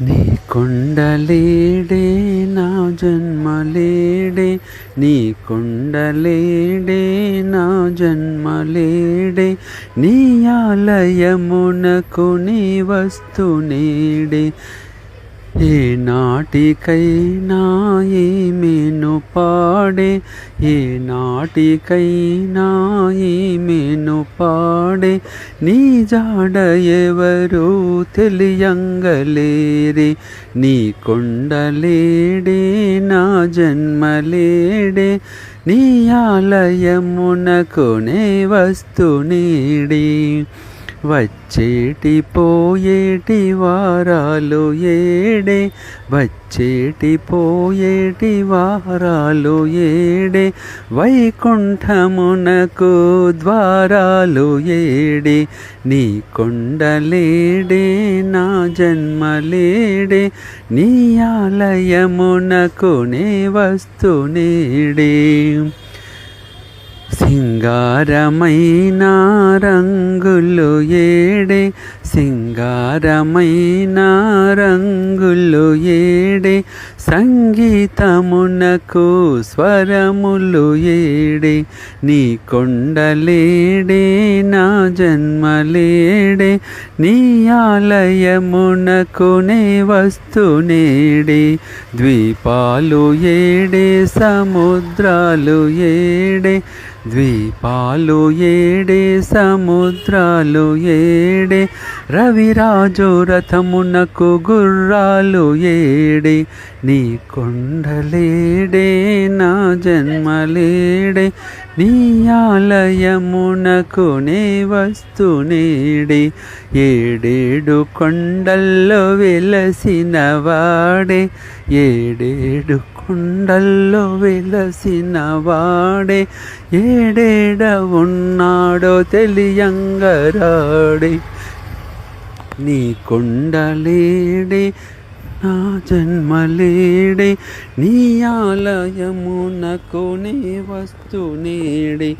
నీ కొండలేడే నా జన్మలేడే, నీ కొండలేడే నా జన్మలేడే, నీ ఆలయమునకు నీ వస్తునేడే. ఏ నాటికైనా ఈమెను పాడే, ఏ నాటికైనా ఈమెను పాడే, నీ జాడ ఎవరు తెలియంగలేరే. నీ కొండలేడే నా జన్మలేడే, నీ ఆలయమునకు నే వస్తునేడే. వచ్చేటి పోయేటి వారాలు ఏడే, వచ్చేటి పోయేటి వారాలు ఏడే, వైకుంఠమునకు ద్వారాలు ఏడే. నీ కొండలేడే నా జన్మలేడే, నీ ఆలయమునకు నే వస్తునేడే. సింగారమైన రంగులు ఏడే, సింగారమైన రంగులు ఏడే, సంగీతమునకు స్వరములు ఏడే. నీ కొండలేడే నా జన్మలేడే, నీ ఆలయమునకు నే వస్తునేడే. ద్వీపాలు ఏడే, సముద్రాలు ఏడే, ద్వీపాలు ఏడే, సముద్రాలు ఏడే, రవిరాజు రథమునకు గుర్రాలు ఏడే. నీ కొండలేడే నా జన్మలేడే, నీ ఆలయమునకు నే వస్తునేడే. ఏడేడు కొండల్లో వెలసిన వాడే, ఏడేడు కొండల్లో వెలసిన వాడే, ఏడేడ ఉన్నాడో తెలియంగరాడే. నీ కొండలేడే నా జన్మలేడే, నీ ఆలయమునకు నే వస్తునేడే.